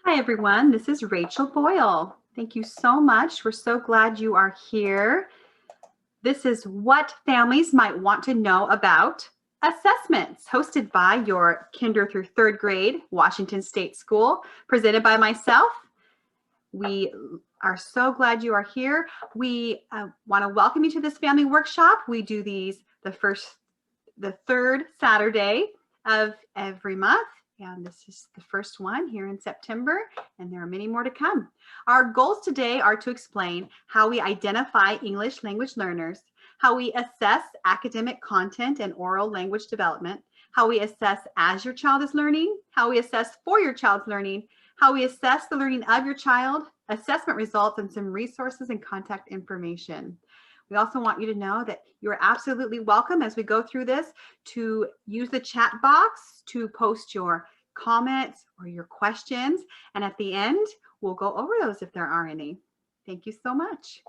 Hi, everyone. This is Rachel Boyle. Thank you so much. We're so glad you are here. This is What Families Might Want to Know About Assessments, hosted by your kinder through third grade Washington State School, presented by myself. We are so glad you are here. We want to welcome you to this family workshop. We do these the third Saturday of every month. And this is the first one here in September, and there are many more to come. Our goals today are to explain how we identify English language learners, how we assess academic content and oral language development, how we assess as your child is learning, how we assess for your child's learning, how we assess the learning of your child, assessment results, and some resources and contact information. We also want you to know that you're absolutely welcome as we go through this to use the chat box to post your comments or your questions. And at the end, we'll go over those if there are any. Thank you so much.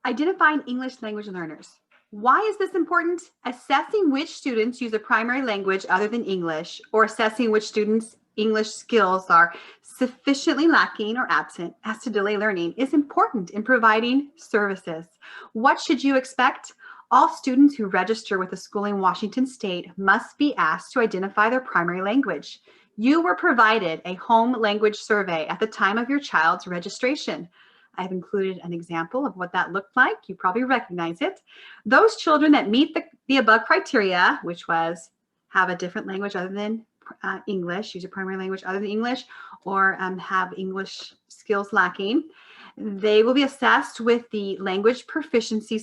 Identifying English language learners. Why is this important? Assessing which students use a primary language other than English, or assessing which students' English skills are sufficiently lacking or absent as to delay learning is important in providing services. What should you expect? All students who register with a school in Washington State must be asked to identify their primary language. You were provided a home language survey at the time of your child's registration. I've included an example of what that looked like. You probably recognize it. Those children that meet the above criteria, which was have a different language other than English, use a primary language other than English, or have English skills lacking, they will be assessed with the language proficiency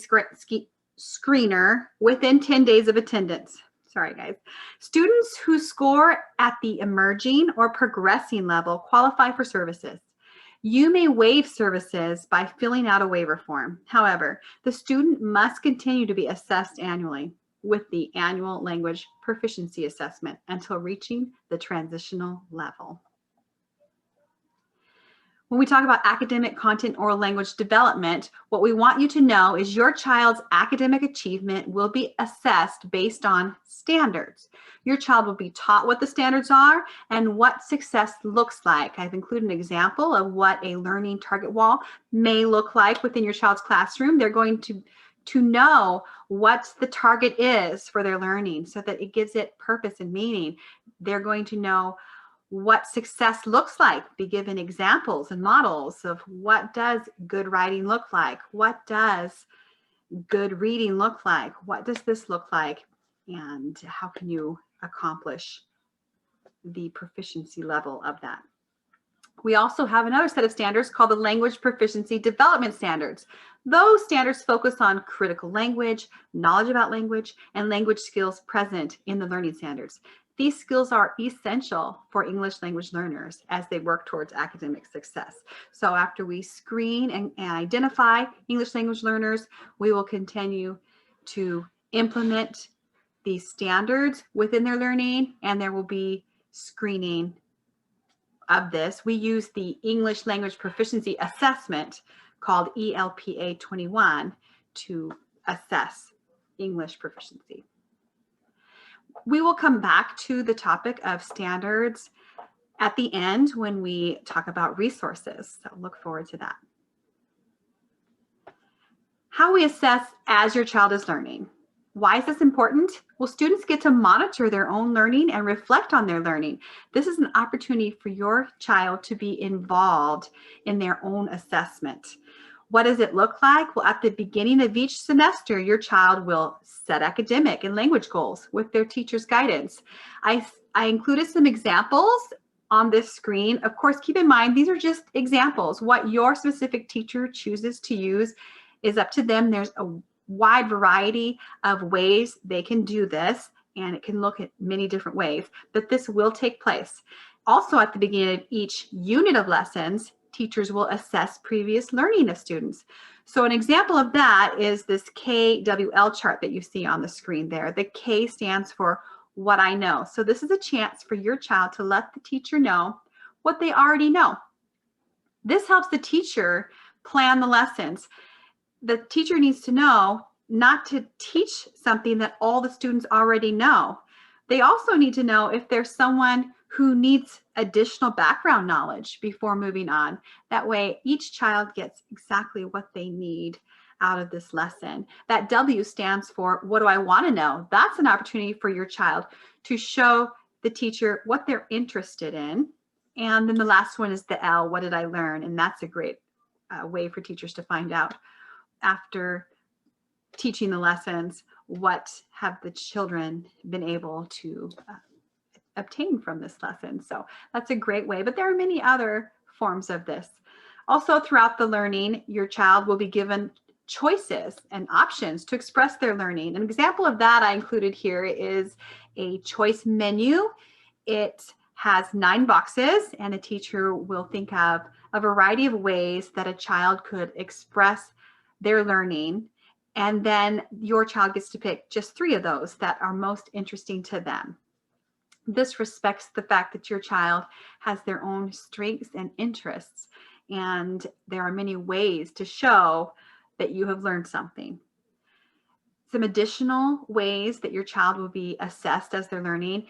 screener within 10 days of attendance. Sorry, guys. Students who score at the emerging or progressing level qualify for services. You may waive services by filling out a waiver form. However, the student must continue to be assessed annually with the annual language proficiency assessment until reaching the transitional level. When we talk about academic content oral language development, what we want you to know is your child's academic achievement will be assessed based on standards. Your child will be taught what the standards are and what success looks like. I've included an example of what a learning target wall may look like within your child's classroom. They're going to know what the target is for their learning so that it gives it purpose and meaning. They're going to know what success looks like, be given examples and models of what does good writing look like, what does good reading look like, what does this look like, and how can you accomplish the proficiency level of that. We also have another set of standards called the Language Proficiency Development Standards. Those standards focus on critical language, knowledge about language, and language skills present in the learning standards. These skills are essential for English language learners as they work towards academic success. So after we screen and identify English language learners, we will continue to implement these standards within their learning, and there will be screening of this. We use the English Language Proficiency Assessment called ELPA 21 to assess English proficiency. We will come back to the topic of standards at the end when we talk about resources. So look forward to that. How we assess as your child is learning. Why is this important? Well, students get to monitor their own learning and reflect on their learning. This is an opportunity for your child to be involved in their own assessment. What does it look like? Well, at the beginning of each semester, your child will set academic and language goals with their teacher's guidance. I included some examples on this screen. Of course, keep in mind, these are just examples. What your specific teacher chooses to use is up to them. There's a wide variety of ways they can do this, and it can look at many different ways, but this will take place. Also, at the beginning of each unit of lessons, teachers will assess previous learning of students. So an example of that is this KWL chart that you see on the screen there. The K stands for what I know. So this is a chance for your child to let the teacher know what they already know. This helps the teacher plan the lessons. The teacher needs to know not to teach something that all the students already know. They also need to know if there's someone who needs additional background knowledge before moving on. That way, each child gets exactly what they need out of this lesson. That W stands for, what do I want to know? That's an opportunity for your child to show the teacher what they're interested in. And then the last one is the L, what did I learn? And that's a great way for teachers to find out after teaching the lessons, what have the children been able to obtain from this lesson. So that's a great way, but there are many other forms of this. Also, throughout the learning, your child will be given choices and options to express their learning. An example of that I included here is a choice menu. It has 9 boxes, and a teacher will think of a variety of ways that a child could express their learning. And then your child gets to pick just 3 of those that are most interesting to them. This respects the fact that your child has their own strengths and interests, and there are many ways to show that you have learned something. Some additional ways that your child will be assessed as they're learning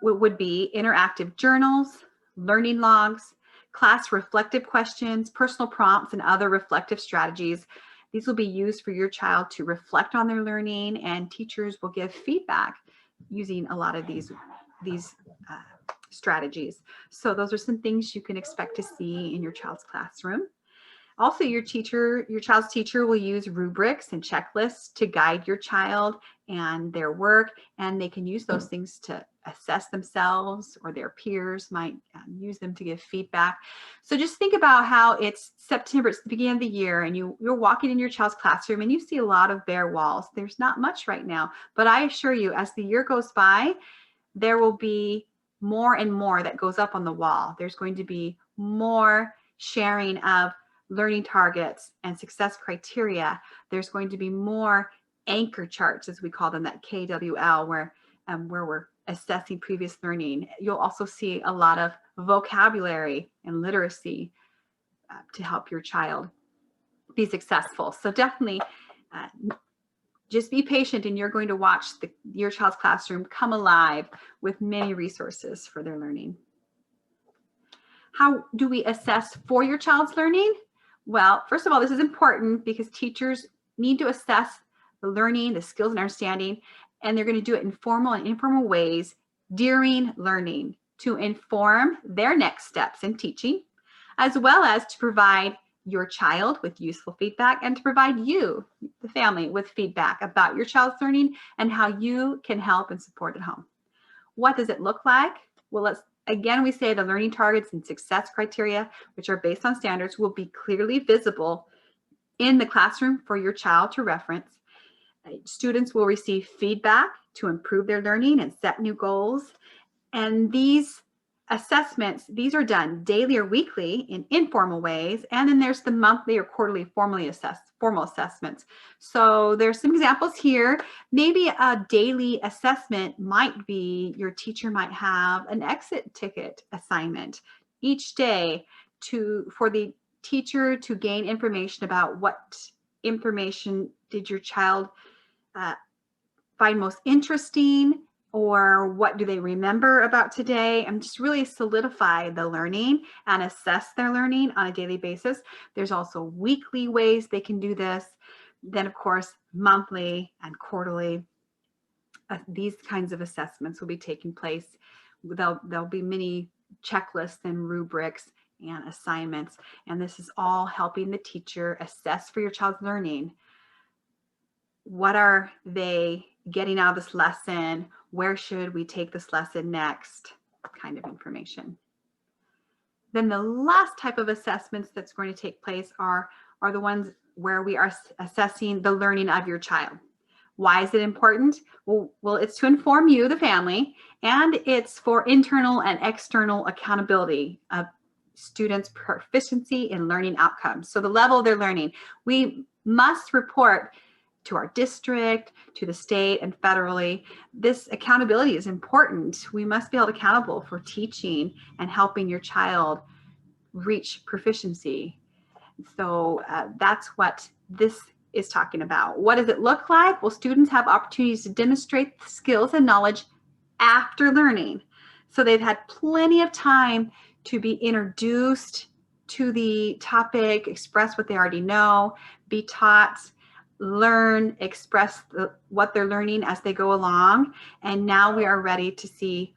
would be interactive journals, learning logs, class reflective questions, personal prompts, and other reflective strategies. These will be used for your child to reflect on their learning, and teachers will give feedback using a lot of these strategies. So those are some things you can expect to see in your child's classroom. Also, your child's teacher will use rubrics and checklists to guide your child and their work, and they can use those things to assess themselves, or their peers might use them to give feedback. So just think about how it's September, it's the beginning of the year, and you're walking in your child's classroom and you see a lot of bare walls. There's not much right now, but I assure you, as the year goes by, there will be more and more that goes up on the wall. There's going to be more sharing of learning targets and success criteria. There's going to be more anchor charts, as we call them, that KWL, where we're assessing previous learning. You'll also see a lot of vocabulary and literacy to help your child be successful. So definitely just be patient, and you're going to watch your child's classroom come alive with many resources for their learning. How do we assess for your child's learning? Well, first of all, this is important because teachers need to assess the learning, the skills and understanding, and they're going to do it in formal and informal ways during learning to inform their next steps in teaching, as well as to provide your child with useful feedback, and to provide you, the family, with feedback about your child's learning and how you can help and support at home. What does it look like? Well, again, we say the learning targets and success criteria, which are based on standards, will be clearly visible in the classroom for your child to reference. Students will receive feedback to improve their learning and set new goals. And these assessments, these are done daily or weekly in informal ways. And then there's the monthly or quarterly formal assessments. So there's some examples here. Maybe a daily assessment might be your teacher might have an exit ticket assignment each day for the teacher to gain information about what information did your child find most interesting, or what do they remember about today, and just really solidify the learning and assess their learning on a daily basis. There's also weekly ways they can do this. Then, of course, monthly and quarterly, these kinds of assessments will be taking place. There'll be many checklists and rubrics and assignments, and this is all helping the teacher assess for your child's learning. What are they getting out of this lesson? Where should we take this lesson next? Kind of information. Then the last type of assessments that's going to take place are the ones where we are assessing the learning of your child. Why is it important? Well, it's to inform you, the family, and it's for internal and external accountability of students' proficiency in learning outcomes. So the level of their learning, we must report to our district, to the state, and federally. This accountability is important. We must be held accountable for teaching and helping your child reach proficiency. So that's what this is talking about. What does it look like? Well, students have opportunities to demonstrate skills and knowledge after learning. So they've had plenty of time to be introduced to the topic, express what they already know, be taught, learn, express what they're learning as they go along. And now we are ready to see,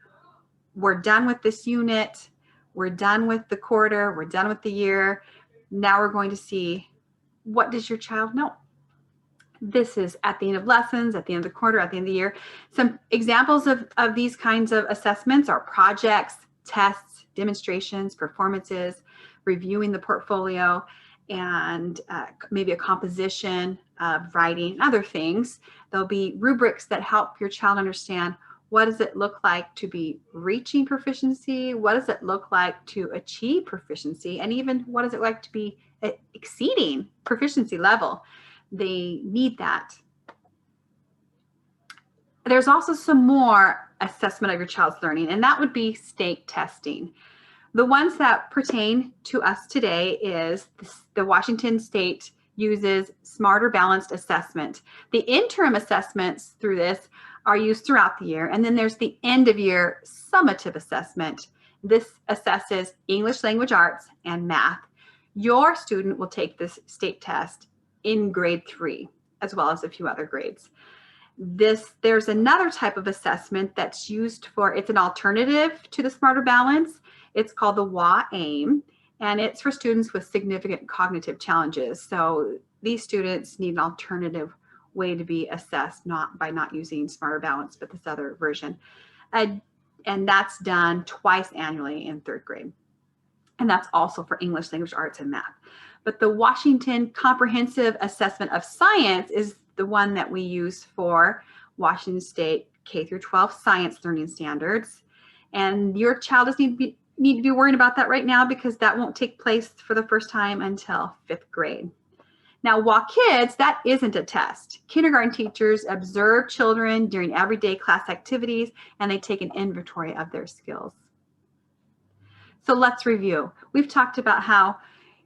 we're done with this unit, we're done with the quarter, we're done with the year. Now we're going to see, what does your child know? This is at the end of lessons, at the end of the quarter, at the end of the year. Some examples of these kinds of assessments are projects, tests, demonstrations, performances, reviewing the portfolio, and maybe a composition of writing and other things. There'll be rubrics that help your child understand, what does it look like to be reaching proficiency? What does it look like to achieve proficiency? And even what does it like to be exceeding proficiency level? They need that. There's also some more assessment of your child's learning, and that would be state testing. The ones that pertain to us today is the Washington State uses Smarter Balanced Assessment. The interim assessments through this are used throughout the year, and then there's the end of year summative assessment. This assesses English language arts and math. Your student will take this state test in grade 3, as well as a few other grades. There's another type of assessment that's used for, it's an alternative to the Smarter Balance. It's called the WA-AIM, and it's for students with significant cognitive challenges. So these students need an alternative way to be assessed, not by not using Smarter Balance, but this other version. And that's done twice annually in 3rd grade. And that's also for English language arts and math. But the Washington Comprehensive Assessment of Science is the one that we use for Washington State K through 12 science learning standards. And your child doesn't need to be worrying about that right now, because that won't take place for the first time until 5th grade. Now, WA Kids, that isn't a test. Kindergarten teachers observe children during everyday class activities, and they take an inventory of their skills. So let's review. We've talked about how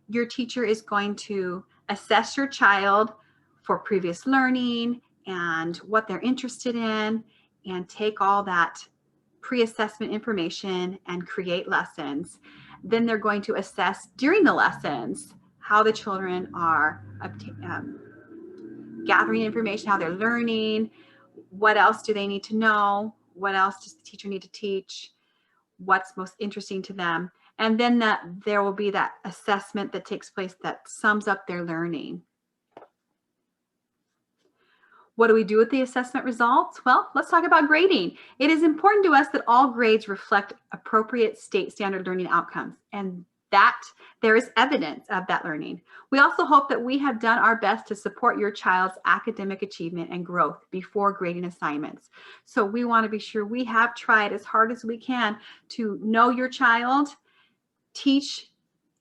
your teacher is going to assess your child for previous learning and what they're interested in, and take all that pre-assessment information and create lessons. Then they're going to assess during the lessons how the children are gathering information, how they're learning, what else do they need to know, what else does the teacher need to teach, what's most interesting to them. And then there will be that assessment that takes place that sums up their learning. What do we do with the assessment results? Well, let's talk about grading. It is important to us that all grades reflect appropriate state standard learning outcomes, and that there is evidence of that learning. We also hope that we have done our best to support your child's academic achievement and growth before grading assignments. So we want to be sure we have tried as hard as we can to know your child, teach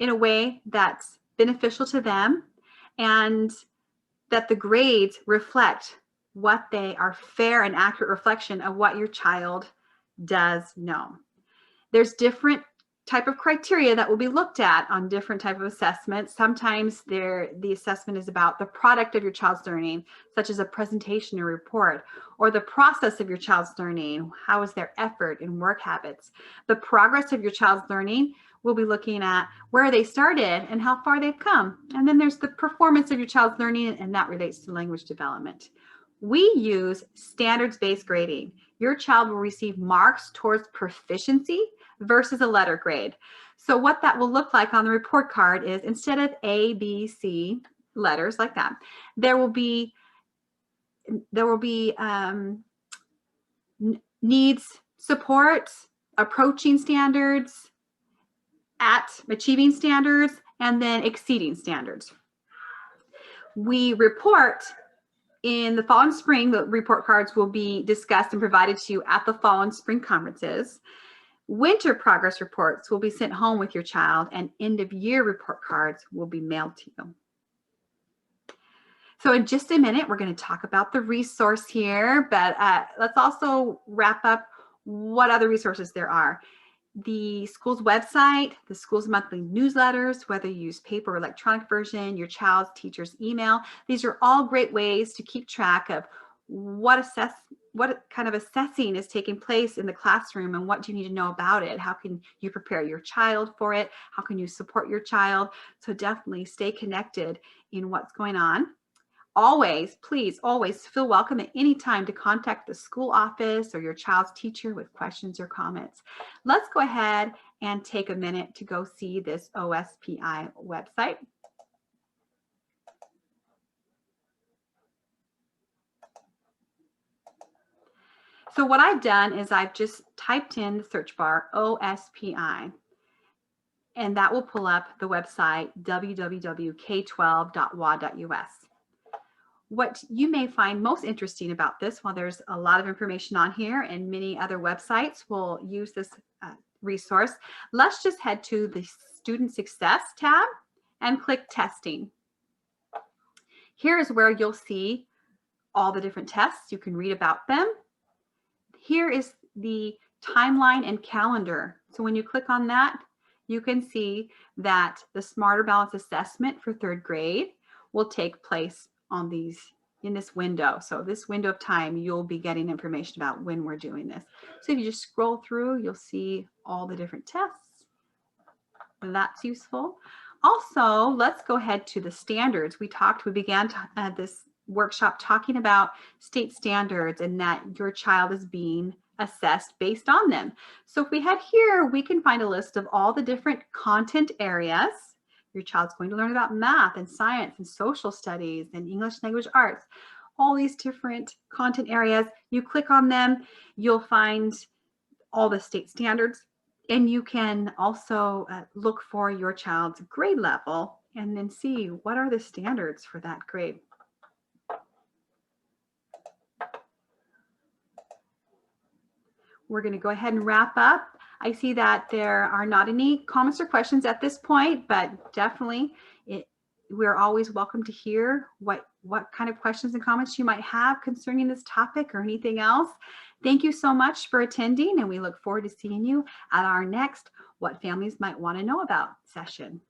in a way that's beneficial to them, and that the grades reflect what they are, fair and accurate reflection of what your child does know. There's different type of criteria that will be looked at on different type of assessments. Sometimes the assessment is about the product of your child's learning, such as a presentation or report, or the process of your child's learning. How is their effort and work habits? The progress of your child's learning, we'll be looking at where they started and how far they've come. And then there's the performance of your child's learning, and that relates to language development. We use standards-based grading. Your child will receive marks towards proficiency versus a letter grade. So what that will look like on the report card is, instead of A, B, C letters like that, there will be needs support, approaching standards, at achieving standards, and then exceeding standards. We report in the fall and spring. The report cards will be discussed and provided to you at the fall and spring conferences. Winter progress reports will be sent home with your child, and end of year report cards will be mailed to you. So in just a minute, we're going to talk about the resource here, but let's also wrap up what other resources there are. The school's website, the school's monthly newsletters, whether you use paper or electronic version, your child's teacher's email. These are all great ways to keep track of what kind of assessing is taking place in the classroom, and what do you need to know about it? How can you prepare your child for it? How can you support your child? So definitely stay connected in what's going on. Always, please, always feel welcome at any time to contact the school office or your child's teacher with questions or comments. Let's go ahead and take a minute to go see this OSPI website. So what I've done is I've just typed in the search bar OSPI, and that will pull up the website www.k12.wa.us. What you may find most interesting about this, while there's a lot of information on here and many other websites will use this resource, let's just head to the Student Success tab and click Testing. Here is where you'll see all the different tests. You can read about them. Here is the timeline and calendar. So when you click on that, you can see that the Smarter Balance Assessment for 3rd grade will take place on in this window. So this window of time, you'll be getting information about when we're doing this. So if you just scroll through, you'll see all the different tests. That's useful. Also, let's go ahead to the standards. We began this workshop talking about state standards and that your child is being assessed based on them. So if we head here, we can find a list of all the different content areas. Your child's going to learn about math and science and social studies and English language arts, all these different content areas. You click on them, you'll find all the state standards, and you can also look for your child's grade level and then see what are the standards for that grade. We're going to go ahead and wrap up. I see that there are not any comments or questions at this point, but definitely we're always welcome to hear what kind of questions and comments you might have concerning this topic or anything else. Thank you so much for attending, and we look forward to seeing you at our next What Families Might Want to Know About session.